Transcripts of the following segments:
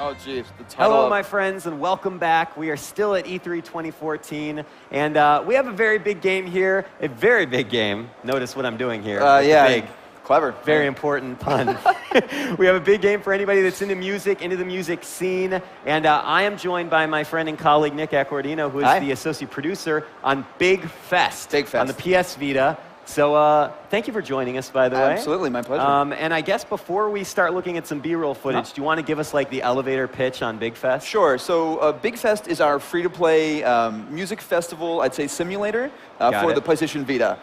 Oh, geez. The title Hello, my friends, and welcome back. We are still at E3 2014, and we have a very big game here. A very big game. Notice what I'm doing here. Yeah. Big. Clever. Very important pun. We have a big game for anybody that's into the music scene. And I am joined by my friend and colleague, Nick Accordino, who is the associate producer on BigFest. BigFest. On the PS Vita. So thank you for joining us, by the way. Absolutely, my pleasure. And I guess before we start looking at some B-roll footage, do you want to give us like the elevator pitch on BigFest? Sure. So BigFest is our free-to-play music festival, I'd say simulator, for the PlayStation Vita.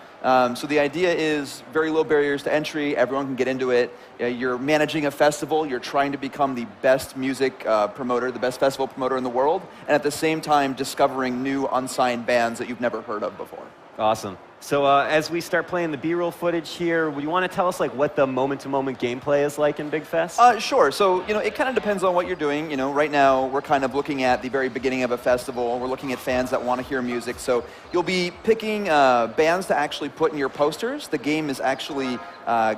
So the idea is very low barriers to entry. Everyone can get into it. You're managing a festival. You're trying to become the best music promoter, the best festival promoter in the world, and at the same time discovering new unsigned bands that you've never heard of before. Awesome. So as we start playing the B-roll footage here, would you want to tell us like what the moment-to-moment gameplay is like in BigFest? Sure. So it kind of depends on what you're doing. Right now we're kind of looking at the very beginning of a festival. We're looking at fans that want to hear music. So you'll be picking bands to actually put in your posters. The game is actually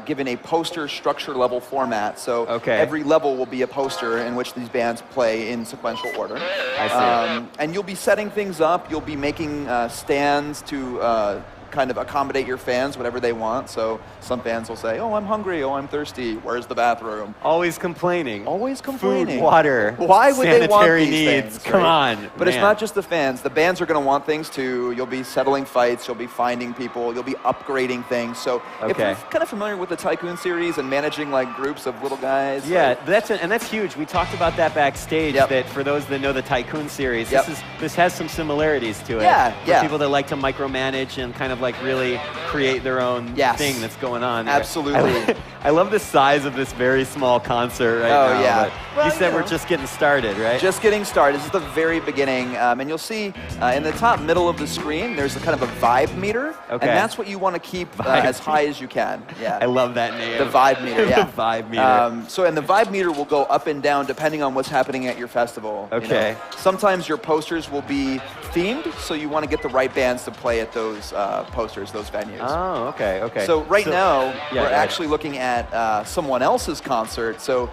given a poster structure level format. So every level will be a poster in which these bands play in sequential order. I see. And you'll be setting things up. You'll be making stands to kind of accommodate your fans, whatever they want. So some fans will say, oh, I'm hungry, oh, I'm thirsty, where's the bathroom? Always complaining. Always complaining. Food, water, why would they want sanitary these needs. things? Come on, But it's not just the fans. The bands are going to want things too. You'll be settling fights, you'll be finding people, you'll be upgrading things. So if you're kind of familiar with the Tycoon series and managing like groups of little guys. Yeah, that's huge. We talked about that backstage, that for those that know the Tycoon series, this has some similarities to it. For people that like to micromanage and kind of like really create their own thing that's going on. Absolutely. I love the size of this very small concert right now. Yeah. Well, you said we're just getting started, right? Just getting started. This is the very beginning. And you'll see in the top middle of the screen, there's a kind of a vibe meter. And that's what you want to keep as high as you can. Yeah. I love that name. The vibe meter, yeah. The vibe meter. And the vibe meter will go up and down depending on what's happening at your festival. Okay. Sometimes your posters will be themed, so you want to get the right bands to play at those posters, those venues. Oh, okay. So right now, we're actually looking at someone else's concert. So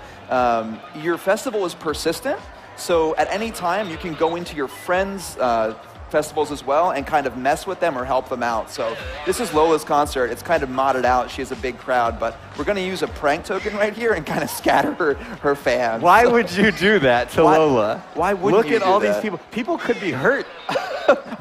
your festival is persistent. So at any time, you can go into your friends' festivals as well and kind of mess with them or help them out. So this is Lola's concert. It's kind of modded out. She has a big crowd, but we're going to use a prank token right here and kind of scatter her fans. Why would you do that to Lola? Why wouldn't you do that? Look at all these people. People could be hurt.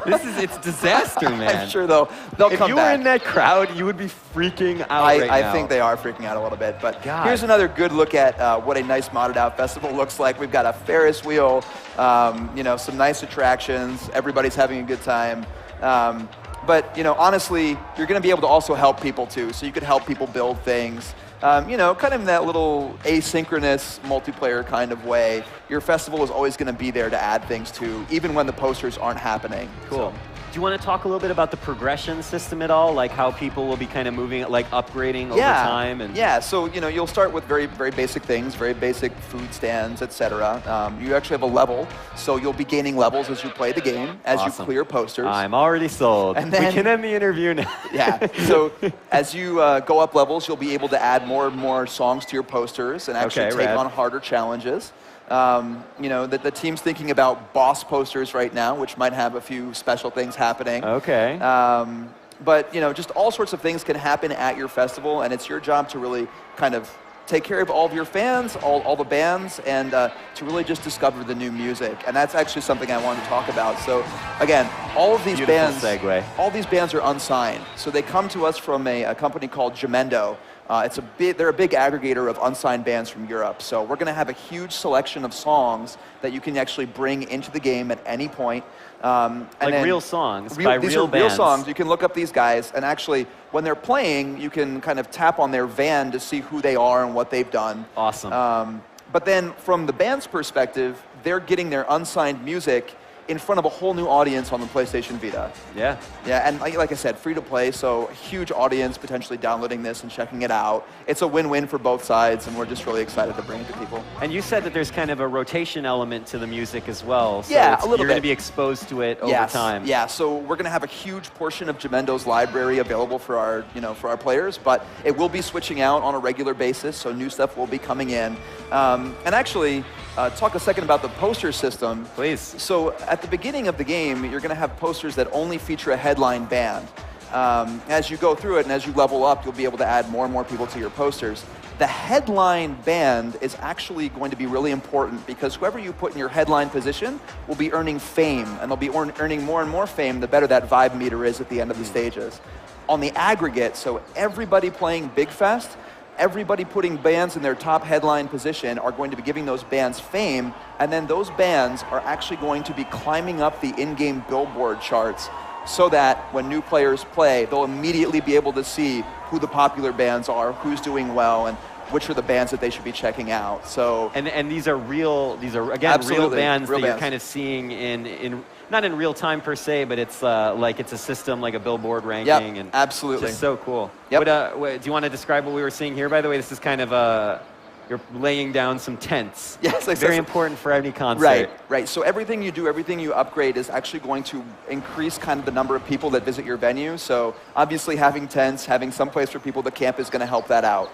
It's disaster, man. I'm sure they'll come back. If you were in that crowd, you would be freaking out right now. I think they are freaking out a little bit. But here's another good look at what a nice modded out festival looks like. We've got a Ferris wheel, some nice attractions. Everybody's having a good time. But honestly, you're going to be able to also help people too. So you could help people build things. Kind of in that little asynchronous multiplayer kind of way. Your festival is always going to be there to add things to, even when the posters aren't happening. Cool. Do you want to talk a little bit about the progression system at all? Like how people will be kind of moving, like upgrading over time? Yeah, so you'll start with very, very basic things, very basic food stands, etc. You actually have a level, so you'll be gaining levels as you play the game, as you clear posters. I'm already sold. And then, we can end the interview now. So as you go up levels, you'll be able to add more and more songs to your posters and actually take on harder challenges. The team's thinking about boss posters right now, which might have a few special things happening. But just all sorts of things can happen at your festival, and it's your job to really kind of take care of all of your fans, all the bands, and to really just discover the new music. And that's actually something I wanted to talk about. So again, all of these bands, all these bands are unsigned. So they come to us from a company called Jamendo. They're a big aggregator of unsigned bands from Europe. So we're going to have a huge selection of songs that you can actually bring into the game at any point. Like real songs by these real are bands. Real songs. You can look up these guys, and actually, when they're playing, you can kind of tap on their van to see who they are and what they've done. Awesome. But then, from the band's perspective, they're getting their unsigned music in front of a whole new audience on the PlayStation Vita. Yeah. Yeah, and like I said, free to play, so huge audience potentially downloading this and checking it out. It's a win-win for both sides, and we're just really excited to bring it to people. And you said that there's kind of a rotation element to the music as well. So yeah, a little bit. You're going to be exposed to it over time. Yeah, so we're going to have a huge portion of Gemendo's library available for our, for our players, but it will be switching out on a regular basis, so new stuff will be coming in. And actually, talk a second about the poster system. Please. So at the beginning of the game, you're going to have posters that only feature a headline band. As you go through it and as you level up, you'll be able to add more and more people to your posters. The headline band is actually going to be really important because whoever you put in your headline position will be earning fame, and they'll be earning more and more fame the better that vibe meter is at the end of the stages. On the aggregate, so everybody playing BigFest, everybody putting bands in their top headline position are going to be giving those bands fame, and then those bands are actually going to be climbing up the in-game billboard charts so that when new players play, they'll immediately be able to see who the popular bands are, who's doing well, and which are the bands that they should be checking out. So and these are again real bands that you're kind of seeing in not in real time per se, but it's like it's a system like a Billboard ranking. Yep, and absolutely. Just so cool. Yep. Do you want to describe what we were seeing here? By the way, this is kind of you're laying down some tents. Yes, very important for any concert. Right. So everything you do, everything you upgrade is actually going to increase kind of the number of people that visit your venue. So obviously having tents, having some place for people to camp is going to help that out.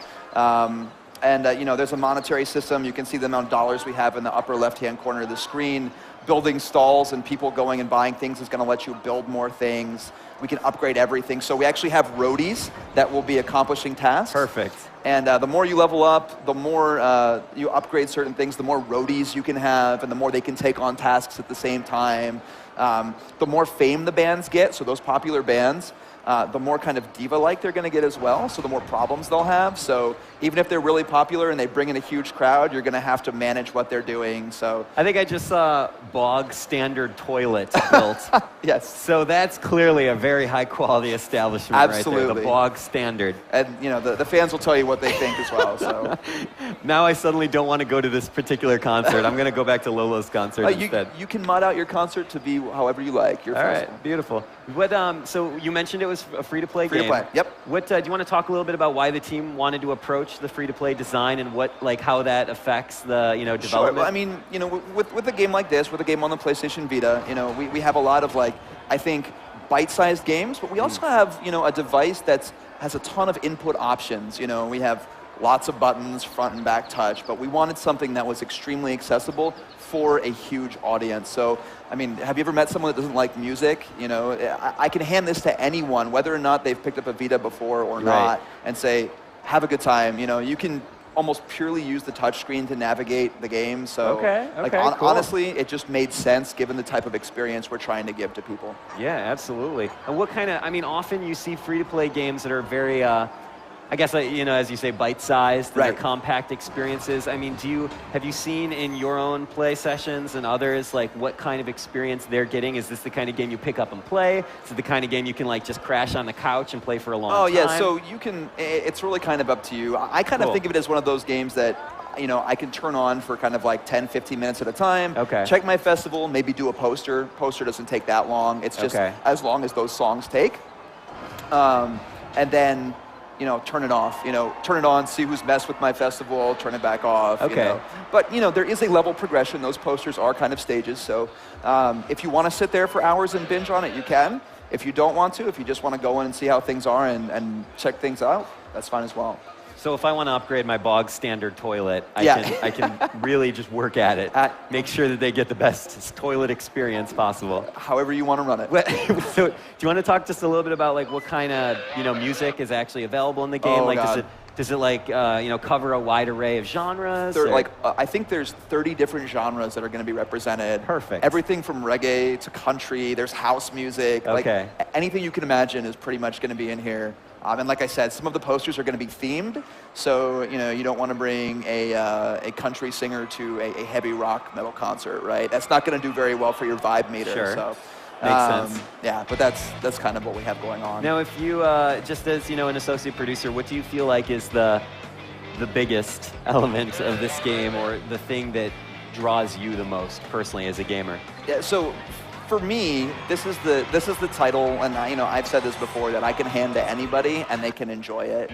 There's a monetary system. You can see the amount of dollars we have in the upper left-hand corner of the screen. Building stalls and people going and buying things is going to let you build more things. We can upgrade everything. So we actually have roadies that will be accomplishing tasks. Perfect. And the more you level up, the more you upgrade certain things, the more roadies you can have, and the more they can take on tasks at the same time. The more fame the bands get, so those popular bands, the more kind of diva-like they're going to get as well, so the more problems they'll have. So even if they're really popular and they bring in a huge crowd, you're going to have to manage what they're doing. So I think I just saw bog standard toilet built. Yes. So that's clearly a very high-quality establishment. Absolutely. Right there, the bog standard. And the fans will tell you what they think as well. So now I suddenly don't want to go to this particular concert. I'm going to go back to Lolo's concert instead. You can mod out your concert to be however you like. All right, beautiful. So you mentioned it was a free-to-play game. Free-to-play, yep. Do you want to talk a little bit about why the team wanted to approach the free-to-play design and how that affects the development? Sure. Well, I mean, with a game like this, with a game on the PlayStation Vita, we have a lot of I think bite-sized games, but we also have a device that has a ton of input options. We have lots of buttons, front and back touch, but we wanted something that was extremely accessible for a huge audience. So, I mean, have you ever met someone that doesn't like music? I can hand this to anyone, whether or not they've picked up a Vita before or not, and say, have a good time. You can almost purely use the touchscreen to navigate the game. So, cool. Honestly, it just made sense given the type of experience we're trying to give to people. Yeah, absolutely. And what kind of, often you see free-to-play games that are very, I guess, as you say, bite-sized, and they're compact experiences. I mean, have you seen in your own play sessions and others, what kind of experience they're getting? Is this the kind of game you pick up and play? Is it the kind of game you can, just crash on the couch and play for a long time? Oh, yeah, so you can, it's really kind of up to you. I kind of think of it as one of those games that, I can turn on for kind of 10, 15 minutes at a time. Okay. Check my festival, maybe do a poster. Poster doesn't take that long. It's just as long as those songs take. And then, turn it off, turn it on, see who's messed with my festival, turn it back off. Okay. But, there is a level progression. Those posters are kind of stages. So if you want to sit there for hours and binge on it, you can. If you don't want to, if you just want to go in and see how things are and check things out, that's fine as well. So if I want to upgrade my bog standard toilet, I can really just work at it. Make sure that they get the best toilet experience possible. However you want to run it. So do you want to talk just a little bit about what kind of music is actually available in the game? Does it cover a wide array of genres? I think there's 30 different genres that are going to be represented. Perfect. Everything from reggae to country. There's house music. Okay. Anything you can imagine is pretty much going to be in here. And like I said, some of the posters are going to be themed. So you don't want to bring a country singer to a heavy rock metal concert, right? That's not going to do very well for your vibe meter. Sure. So. Makes sense. Yeah, but that's kind of what we have going on. Now, if you, just as an associate producer, what do you feel like is the biggest element of this game, or the thing that draws you the most personally as a gamer? Yeah, so for me, this is the title, and I've said this before, that I can hand to anybody and they can enjoy it.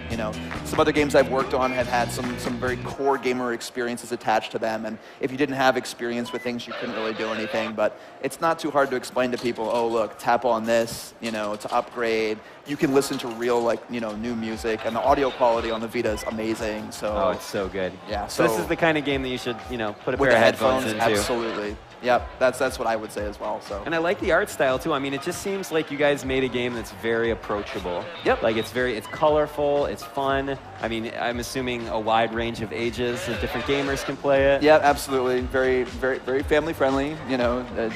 Some other games I've worked on have had some very core gamer experiences attached to them, and if you didn't have experience with things, you couldn't really do anything. But it's not too hard to explain to people. Oh, look, tap on this, to upgrade. You can listen to real new music, and the audio quality on the Vita is amazing. So oh, it's so good. Yeah. So this is the kind of game that you should put a pair of headphones into. Absolutely. Yep, that's what I would say as well. So. And I like the art style too. I mean, it just seems like you guys made a game that's very approachable. Yep. Like it's colorful, it's fun. I mean, I'm assuming a wide range of ages and different gamers can play it. Yeah, absolutely. Very, very, very family friendly.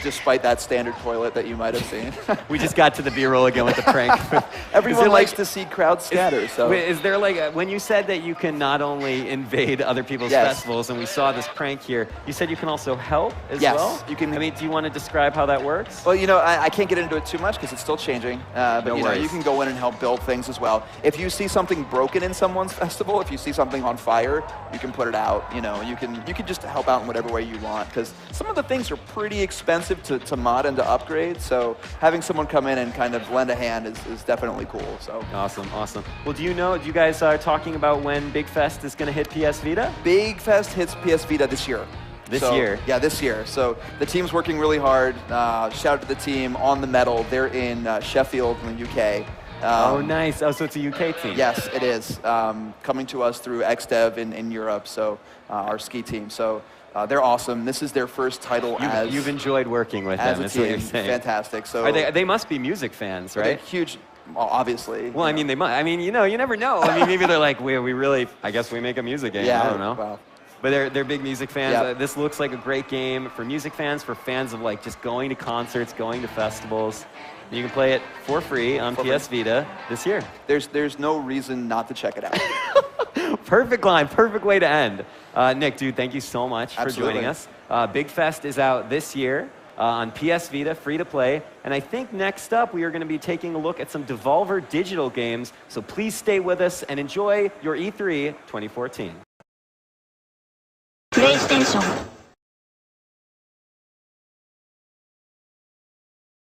Despite that standard toilet that you might have seen. We just got to the B-roll again with the prank. Everyone likes to see crowds scatter. So. Is there when you said that you can not only invade other people's festivals, and we saw this prank here, you said you can also help as well? You can. I mean, do you want to describe how that works? Well, I can't get into it too much because it's still changing. But you can go in and help build things as well. If you see something broken in someone's festival, if you see something on fire, you can put it out. You can just help out in whatever way you want, because some of the things are pretty expensive to mod and to upgrade. So having someone come in and kind of lend a hand is definitely cool. So awesome. Well, do you guys are talking about when BigFest is going to hit PS Vita? BigFest hits PS Vita this year. This year? Yeah, this year. So the team's working really hard. Shout out to the team on the metal. They're in Sheffield in the UK. Oh, nice. Oh, so it's a UK team. Yes, it is. Coming to us through XDev in Europe, so our ski team. So they're awesome. This is their first title You've enjoyed working with them, is what you're saying. Fantastic. So they must be music fans, right? They're huge. Well, obviously. Well, I mean, they might. I mean, you never know. I mean, maybe they're like, we really, I guess we make a music game. Yeah, I don't know. Well. But they're big music fans. Yep. This looks like a great game for music fans, for fans of just going to concerts, going to festivals. You can play it for free on PS Vita this year. There's no reason not to check it out. Perfect line, perfect way to end. Nick, dude, thank you so much for joining us. BigFest is out this year on PS Vita, free to play. And I think next up we are going to be taking a look at some Devolver digital games. So please stay with us and enjoy your E3 2014. PlayStation